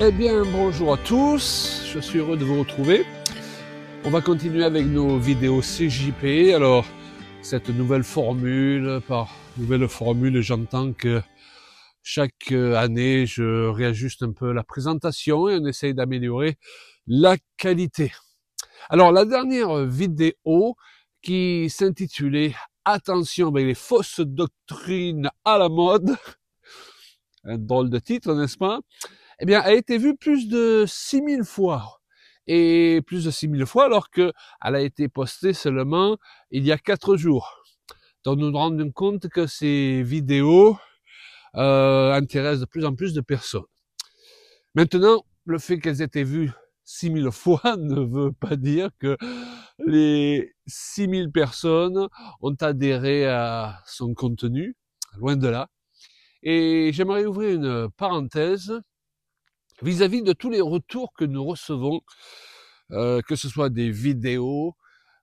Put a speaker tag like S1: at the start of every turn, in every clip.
S1: Eh bien, bonjour à tous, je suis heureux de vous retrouver. On va continuer avec nos vidéos CJP. Alors, cette nouvelle formule, par nouvelle formule, j'entends que chaque année, je réajuste un peu la présentation et on essaye d'améliorer la qualité. Alors, la dernière vidéo qui s'intitulait « Attention avec les fausses doctrines à la mode », un drôle de titre, n'est-ce pas? Eh bien, a été vue plus de 6000 fois. Et plus de 6000 fois alors qu'elle a été postée seulement il y a 4 jours. Donc nous nous rendons compte que ces vidéos intéressent de plus en plus de personnes. Maintenant, le fait qu'elles aient été vues 6000 fois ne veut pas dire que les 6000 personnes ont adhéré à son contenu, loin de là. Et j'aimerais ouvrir une parenthèse vis-à-vis de tous les retours que nous recevons, que ce soit des vidéos,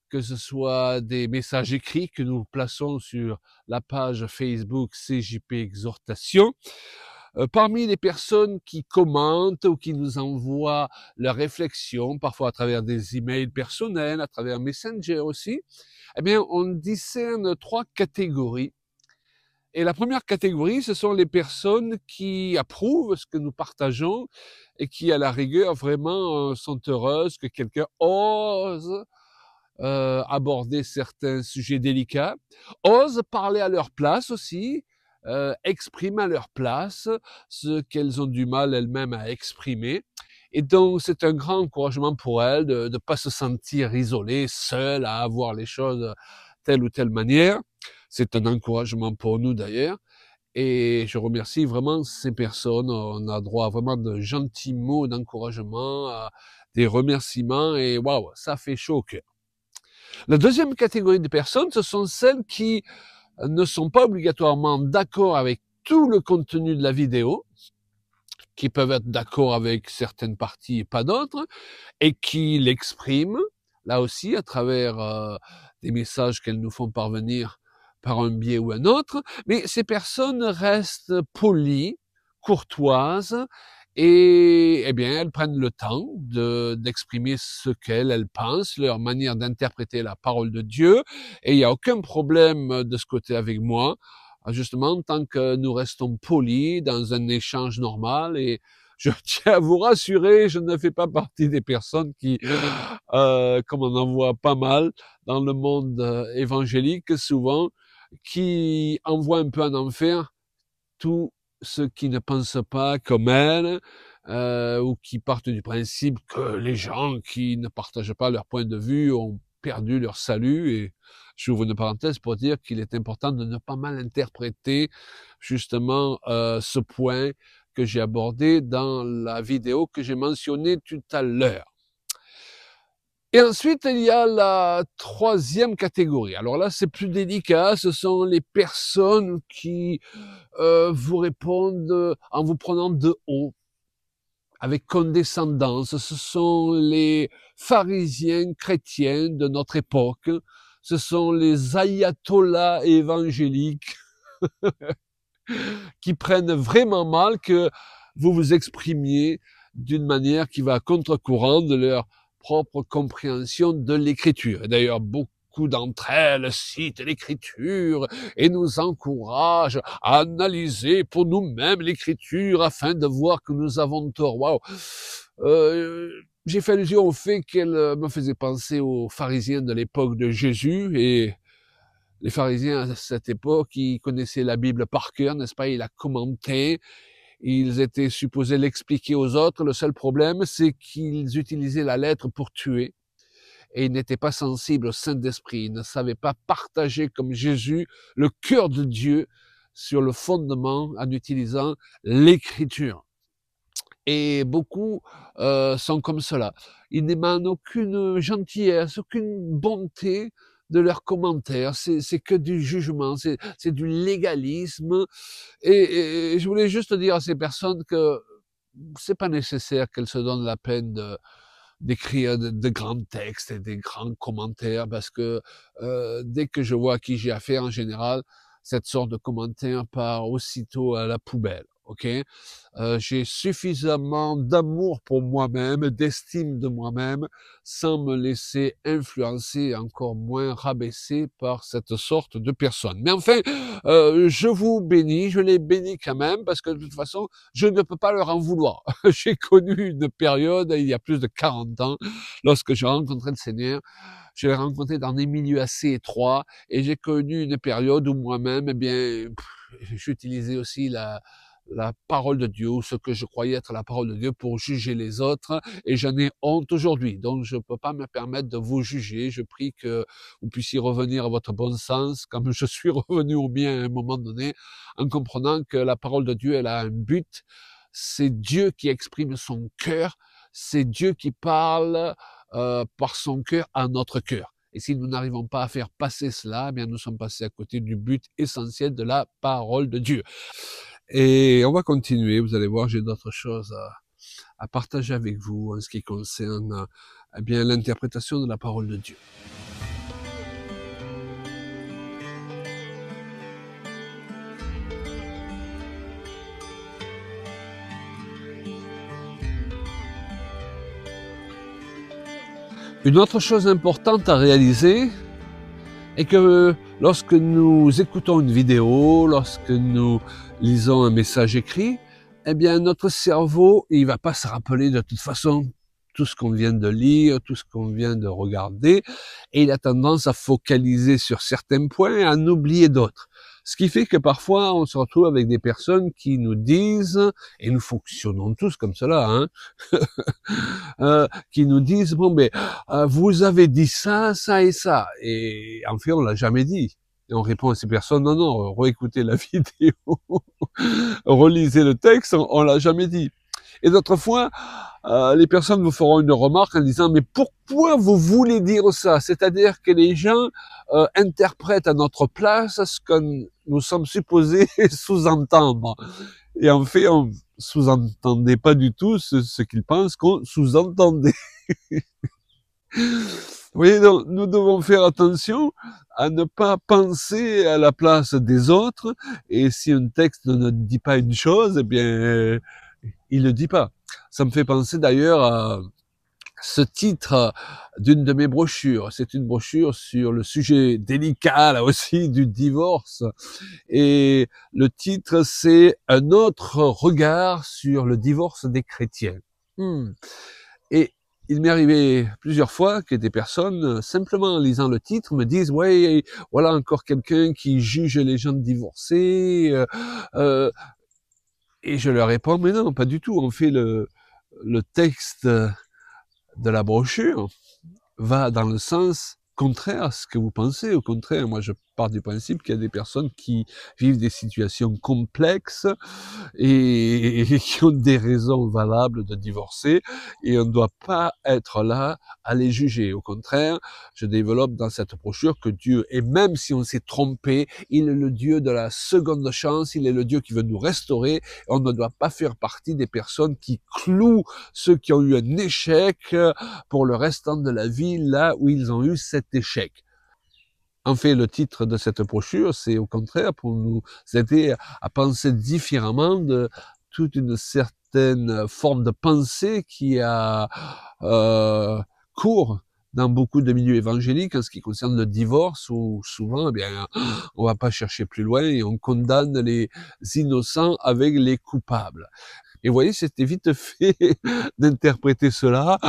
S1: que ce soit des messages écrits que nous plaçons sur la page Facebook CJP Exhortation. Parmi les personnes qui commentent ou qui nous envoient leurs réflexions, parfois à travers des emails personnels, à travers Messenger aussi, eh bien, on discerne 3 catégories. Et la première catégorie, ce sont les personnes qui approuvent ce que nous partageons et qui, à la rigueur, vraiment sont heureuses que quelqu'un ose aborder certains sujets délicats, ose parler à leur place aussi, exprimer à leur place ce qu'elles ont du mal elles-mêmes à exprimer. Et donc, c'est un grand encouragement pour elles de ne pas se sentir isolées, seules, à avoir les choses telle ou telle manière. C'est un encouragement pour nous d'ailleurs. Et je remercie vraiment ces personnes. On a droit à vraiment de gentils mots d'encouragement, à des remerciements et waouh, ça fait chaud au cœur. La deuxième catégorie de personnes, ce sont celles qui ne sont pas obligatoirement d'accord avec tout le contenu de la vidéo, qui peuvent être d'accord avec certaines parties et pas d'autres, et qui l'expriment, là aussi, à travers des messages qu'elles nous font parvenir par un biais ou un autre. Mais ces personnes restent polies, courtoises, et eh bien, elles prennent le temps d'exprimer ce qu'elles pensent, leur manière d'interpréter la parole de Dieu, et il n'y a aucun problème de ce côté avec moi, justement, tant que nous restons polis dans un échange normal. Et je tiens à vous rassurer, je ne fais pas partie des personnes qui, comme on en voit pas mal dans le monde évangélique souvent, qui envoient un peu en enfer tous ceux qui ne pensent pas comme elles, ou qui partent du principe que les gens qui ne partagent pas leur point de vue ont perdu leur salut. Et j'ouvre une parenthèse pour dire qu'il est important de ne pas mal interpréter justement ce point que j'ai abordé dans la vidéo que j'ai mentionnée tout à l'heure. Et ensuite, il y a la troisième catégorie. Alors là, c'est plus délicat. Ce sont les personnes qui vous répondent en vous prenant de haut, avec condescendance. Ce sont les pharisiens chrétiens de notre époque. Ce sont les ayatollahs évangéliques qui prennent vraiment mal que vous vous exprimiez d'une manière qui va à contre-courant de leur propre compréhension de l'écriture. Et d'ailleurs, beaucoup d'entre elles citent l'écriture et nous encouragent à analyser pour nous-mêmes l'écriture afin de voir que nous avons tort. Waouh! J'ai fait allusion au fait qu'elle me faisait penser aux pharisiens de l'époque de Jésus. Et les pharisiens à cette époque, ils connaissaient la Bible par cœur, n'est-ce pas? Ils la commentaient. Ils étaient supposés l'expliquer aux autres. Le seul problème, c'est qu'ils utilisaient la lettre pour tuer. Et ils n'étaient pas sensibles au Saint-Esprit. Ils ne savaient pas partager comme Jésus le cœur de Dieu sur le fondement en utilisant l'écriture. Et beaucoup sont comme cela. Ils n'émanent aucune gentillesse, aucune bonté de leurs commentaires. C'est que du jugement, c'est du légalisme. Et je voulais juste dire à ces personnes que c'est pas nécessaire qu'elles se donnent la peine d'écrire de grands textes et des grands commentaires, parce que dès que je vois à qui j'ai affaire, en général, cette sorte de commentaire part aussitôt à la poubelle. ok? J'ai suffisamment d'amour pour moi-même, d'estime de moi-même, sans me laisser influencer, encore moins rabaisser par cette sorte de personne. Mais enfin, je vous bénis, je les bénis quand même, parce que de toute façon, je ne peux pas leur en vouloir. J'ai connu une période, il y a plus de 40 ans, lorsque j'ai rencontré le Seigneur. Je l'ai rencontré dans des milieux assez étroits, et j'ai connu une période où moi-même, eh bien, j'utilisais aussi la parole de Dieu, ce que je croyais être la parole de Dieu pour juger les autres, et j'en ai honte aujourd'hui. Donc je ne peux pas me permettre de vous juger. Je prie que vous puissiez revenir à votre bon sens, comme je suis revenu au mien à un moment donné, en comprenant que la parole de Dieu, elle a un but. C'est Dieu qui exprime son cœur, c'est Dieu qui parle par son cœur à notre cœur. Et si nous n'arrivons pas à faire passer cela, eh bien nous sommes passés à côté du but essentiel de la parole de Dieu. Et on va continuer, vous allez voir, j'ai d'autres choses à partager avec vous en ce qui concerne eh bien l'interprétation de la parole de Dieu. Une autre chose importante à réaliser est que lorsque nous écoutons une vidéo, lorsque nous lisons un message écrit, eh bien notre cerveau, il va pas se rappeler de toute façon tout ce qu'on vient de lire, tout ce qu'on vient de regarder, et il a tendance à focaliser sur certains points et à en oublier d'autres. Ce qui fait que parfois on se retrouve avec des personnes qui nous disent, et nous fonctionnons tous comme cela, hein, qui nous disent bon ben vous avez dit ça, ça et ça, et en fait on l'a jamais dit. Et on répond à ces personnes non non, réécoutez la vidéo, relisez le texte, on l'a jamais dit. Et d'autres fois, les personnes vous feront une remarque en disant mais pourquoi vous voulez dire ça? C'est-à-dire que les gens interprètent à notre place ce que nous sommes supposés sous-entendre. Et en fait, on sous-entendait pas du tout ce qu'ils pensent qu'on sous-entendait. Vous voyez, donc, nous devons faire attention à ne pas penser à la place des autres. Et si un texte ne dit pas une chose, eh bien, il ne le dit pas. Ça me fait penser d'ailleurs à ce titre d'une de mes brochures. C'est une brochure sur le sujet délicat, là aussi, du divorce. Et le titre, c'est « Un autre regard sur le divorce des chrétiens ». Et il m'est arrivé plusieurs fois que des personnes, simplement en lisant le titre, me disent « Ouais, voilà encore quelqu'un qui juge les gens divorcés. » Et je leur réponds « Mais non, pas du tout. En fait, le texte de la brochure va dans le sens contraire à ce que vous pensez. Au contraire, moi je pars du principe qu'il y a des personnes qui vivent des situations complexes et qui ont des raisons valables de divorcer, et on ne doit pas être là à les juger. Au contraire, je développe dans cette brochure que Dieu, et même si on s'est trompé, il est le Dieu de la seconde chance, il est le Dieu qui veut nous restaurer, et on ne doit pas faire partie des personnes qui clouent ceux qui ont eu un échec pour le restant de la vie là où ils ont eu cet échec. En fait, le titre de cette brochure, c'est au contraire pour nous aider à penser différemment de toute une certaine forme de pensée qui a cours dans beaucoup de milieux évangéliques en ce qui concerne le divorce, où souvent, eh bien, on va pas chercher plus loin et on condamne les innocents avec les coupables. Et vous voyez, c'était vite fait d'interpréter cela,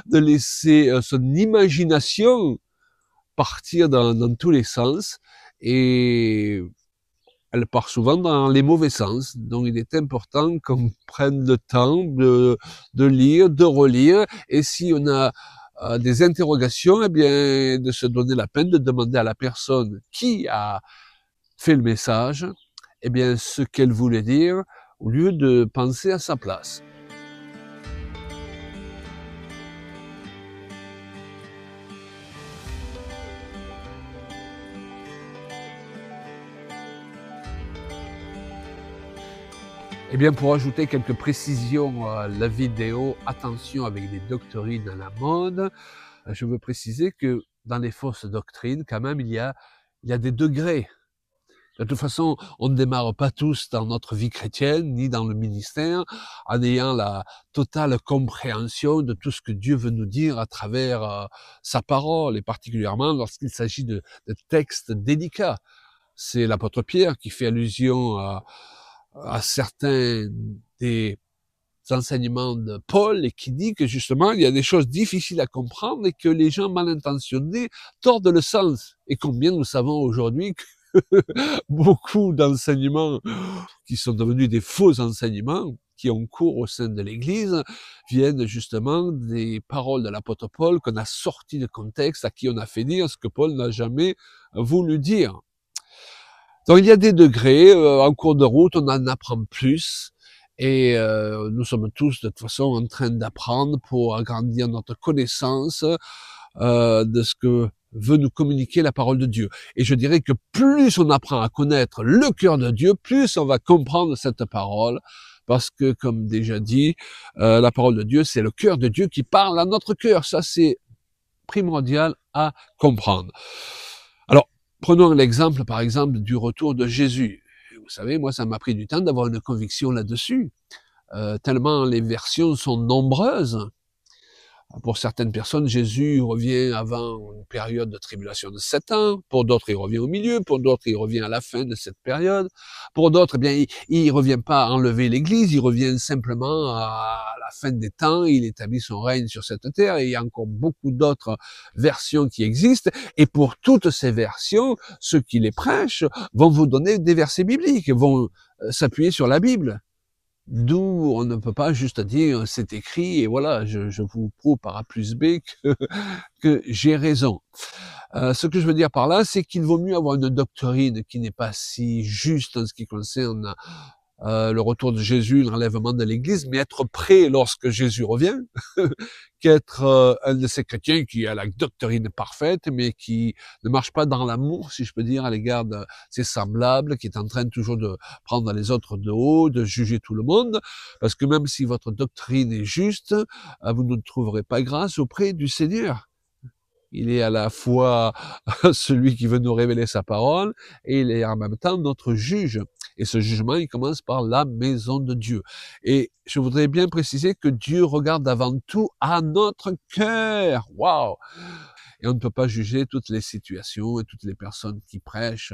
S1: de laisser son imagination partir dans tous les sens, et elle part souvent dans les mauvais sens. Donc il est important qu'on prenne le temps de lire, de relire, et si on a des interrogations, eh bien de se donner la peine de demander à la personne qui a fait le message, eh bien ce qu'elle voulait dire, au lieu de penser à sa place. Eh bien, pour ajouter quelques précisions à la vidéo, attention avec les doctrines à la mode, je veux préciser que dans les fausses doctrines, quand même, il y a des degrés. De toute façon, on ne démarre pas tous dans notre vie chrétienne, ni dans le ministère, en ayant la totale compréhension de tout ce que Dieu veut nous dire à travers sa parole, et particulièrement lorsqu'il s'agit de textes délicats. C'est l'apôtre Pierre qui fait allusion à certains des enseignements de Paul et qui dit que justement il y a des choses difficiles à comprendre et que les gens mal intentionnés tordent le sens. Et combien nous savons aujourd'hui que beaucoup d'enseignements qui sont devenus des faux enseignements qui ont cours au sein de l'Église viennent justement des paroles de l'apôtre Paul qu'on a sorties de contexte, à qui on a fait dire ce que Paul n'a jamais voulu dire. Donc il y a des degrés, en cours de route on en apprend plus, et nous sommes tous de toute façon en train d'apprendre pour agrandir notre connaissance de ce que veut nous communiquer la parole de Dieu. Et je dirais que plus on apprend à connaître le cœur de Dieu, plus on va comprendre cette parole, parce que comme déjà dit, la parole de Dieu, c'est le cœur de Dieu qui parle à notre cœur. Ça c'est primordial à comprendre. Alors, prenons l'exemple, par exemple, du retour de Jésus. Vous savez, moi, ça m'a pris du temps d'avoir une conviction là-dessus, tellement les versions sont nombreuses. Pour certaines personnes, Jésus revient avant une période de tribulation de 7 ans. Pour d'autres, il revient au milieu. Pour d'autres, il revient à la fin de cette période. Pour d'autres, eh bien, il revient pas enlever l'Église, il revient simplement à la fin des temps. Il établit son règne sur cette terre. Et il y a encore beaucoup d'autres versions qui existent. Et pour toutes ces versions, ceux qui les prêchent vont vous donner des versets bibliques, vont s'appuyer sur la Bible. D'où on ne peut pas juste dire c'est écrit et voilà, je vous prouve par A plus B que j'ai raison. Ce que je veux dire par là, c'est qu'il vaut mieux avoir une doctrine qui n'est pas si juste en ce qui concerne le retour de Jésus, l'enlèvement de l'Église, mais être prêt lorsque Jésus revient, qu'être un de ces chrétiens qui a la doctrine parfaite, mais qui ne marche pas dans l'amour, si je peux dire, à l'égard de ses semblables, qui est en train toujours de prendre les autres de haut, de juger tout le monde, parce que même si votre doctrine est juste, vous ne trouverez pas grâce auprès du Seigneur. Il est à la fois celui qui veut nous révéler sa parole et il est en même temps notre juge. Et ce jugement, il commence par la maison de Dieu. Et je voudrais bien préciser que Dieu regarde avant tout à notre cœur. Waouh! Et on ne peut pas juger toutes les situations et toutes les personnes qui prêchent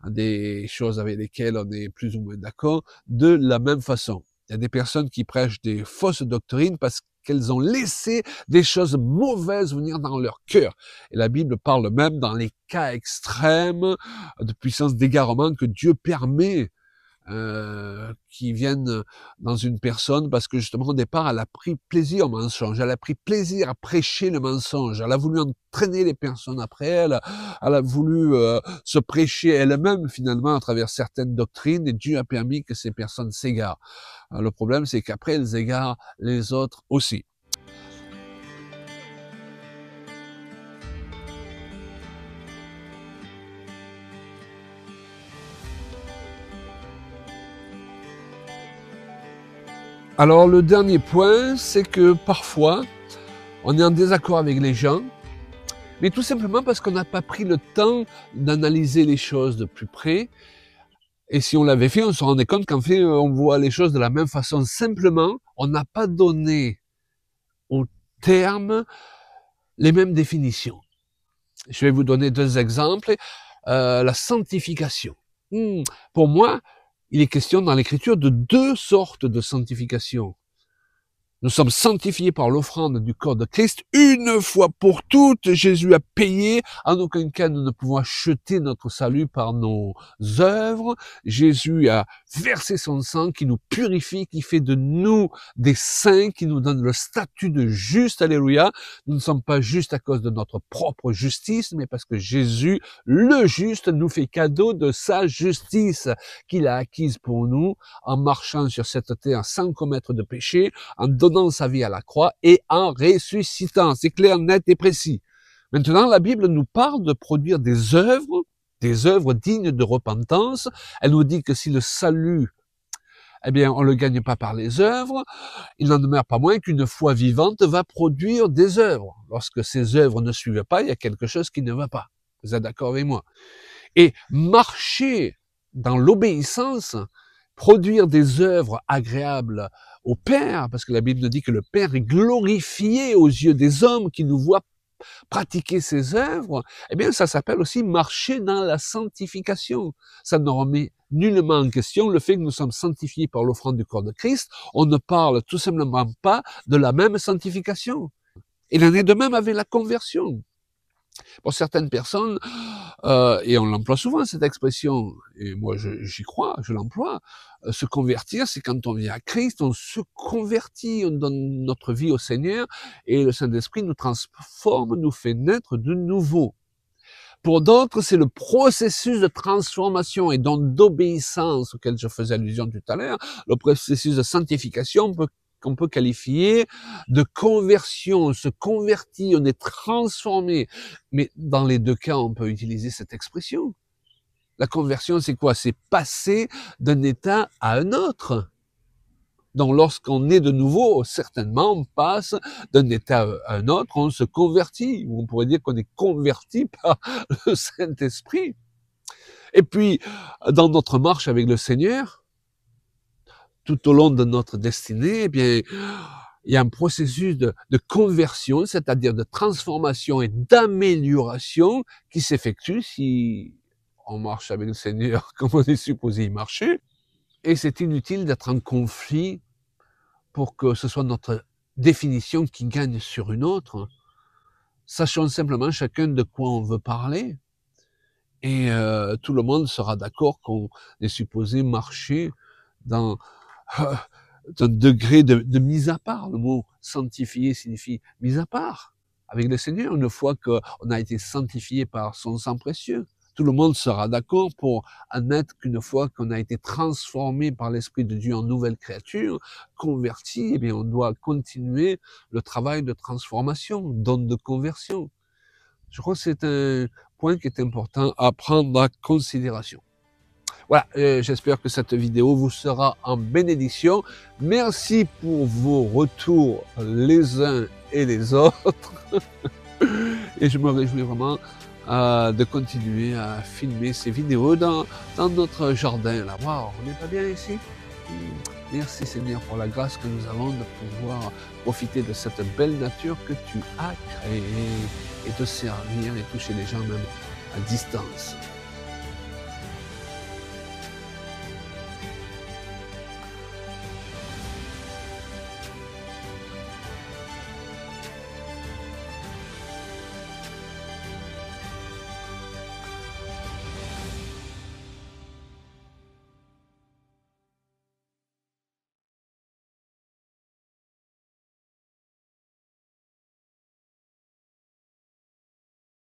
S1: des choses avec lesquelles on est plus ou moins d'accord de la même façon. Il y a des personnes qui prêchent des fausses doctrines parce qu'elles ont laissé des choses mauvaises venir dans leur cœur. Et la Bible parle même dans les cas extrêmes de puissance d'égarement que Dieu permet qui viennent dans une personne parce que justement au départ elle a pris plaisir au mensonge, elle a pris plaisir à prêcher le mensonge, elle a voulu entraîner les personnes après elle, elle a voulu se prêcher elle-même finalement à travers certaines doctrines et Dieu a permis que ces personnes s'égarent. Le problème c'est qu'après elles égarent les autres aussi. Alors le dernier point, c'est que parfois, on est en désaccord avec les gens, mais tout simplement parce qu'on n'a pas pris le temps d'analyser les choses de plus près. Et si on l'avait fait, on se rendait compte qu'en fait, on voit les choses de la même façon. Simplement, on n'a pas donné au terme les mêmes définitions. Je vais vous donner 2 exemples. La sanctification. Pour moi, il est question dans l'Écriture de 2 sortes de sanctification. Nous sommes sanctifiés par l'offrande du corps de Christ une fois pour toutes. Jésus a payé. En aucun cas, nous ne pouvons acheter notre salut par nos œuvres. Jésus a versé son sang qui nous purifie, qui fait de nous des saints, qui nous donne le statut de juste. Alléluia. Nous ne sommes pas justes à cause de notre propre justice, mais parce que Jésus, le juste, nous fait cadeau de sa justice qu'il a acquise pour nous en marchant sur cette terre sans commettre de péché, en donnant sa vie à la croix et en ressuscitant. C'est clair, net et précis. Maintenant, la Bible nous parle de produire des œuvres dignes de repentance. Elle nous dit que si le salut, eh bien, on le gagne pas par les œuvres, il n'en demeure pas moins qu'une foi vivante va produire des œuvres. Lorsque ces œuvres ne suivent pas, il y a quelque chose qui ne va pas. Vous êtes d'accord avec moi? Et marcher dans l'obéissance, produire des œuvres agréables au Père, parce que la Bible nous dit que le Père est glorifié aux yeux des hommes qui nous voient pratiquer ses œuvres, eh bien, ça s'appelle aussi marcher dans la sanctification. Ça ne remet nullement en question le fait que nous sommes sanctifiés par l'offrande du corps de Christ. On ne parle tout simplement pas de la même sanctification. Il en est de même avec la conversion. Pour certaines personnes, et on l'emploie souvent cette expression, et moi j'y crois, je l'emploie, se convertir, c'est quand on vient à Christ, on se convertit, on donne notre vie au Seigneur, et le Saint-Esprit nous transforme, nous fait naître de nouveau. Pour d'autres, c'est le processus de transformation et donc d'obéissance auquel je faisais allusion tout à l'heure, le processus de sanctification qu'on peut qualifier de conversion. On se convertit, on est transformé. Mais dans les deux cas, on peut utiliser cette expression. La conversion, c'est quoi? C'est passer d'un état à un autre. Donc, lorsqu'on est de nouveau, certainement, on passe d'un état à un autre, on se convertit. Ou on pourrait dire qu'on est converti par le Saint-Esprit. Et puis, dans notre marche avec le Seigneur, tout au long de notre destinée, eh bien, il y a un processus de conversion, c'est-à-dire de transformation et d'amélioration qui s'effectue si on marche avec le Seigneur comme on est supposé y marcher. Et c'est inutile d'être en conflit pour que ce soit notre définition qui gagne sur une autre. Sachons simplement chacun de quoi on veut parler. Et tout le monde sera d'accord qu'on est supposé marcher dans d'un degré de mise à part. Le mot sanctifié signifie mise à part avec le Seigneur, une fois qu'on a été sanctifié par son sang précieux. Tout le monde sera d'accord pour admettre qu'une fois qu'on a été transformé par l'Esprit de Dieu en nouvelle créature, converti, eh bien, on doit continuer le travail de transformation, don de conversion. Je crois que c'est un point qui est important à prendre en considération. Voilà, j'espère que cette vidéo vous sera en bénédiction. Merci pour vos retours les uns et les autres. Et je me réjouis vraiment de continuer à filmer ces vidéos dans notre jardin. Là, waouh, on n'est pas bien ici? Merci Seigneur pour la grâce que nous avons de pouvoir profiter de cette belle nature que tu as créée et te servir et toucher les gens même à distance.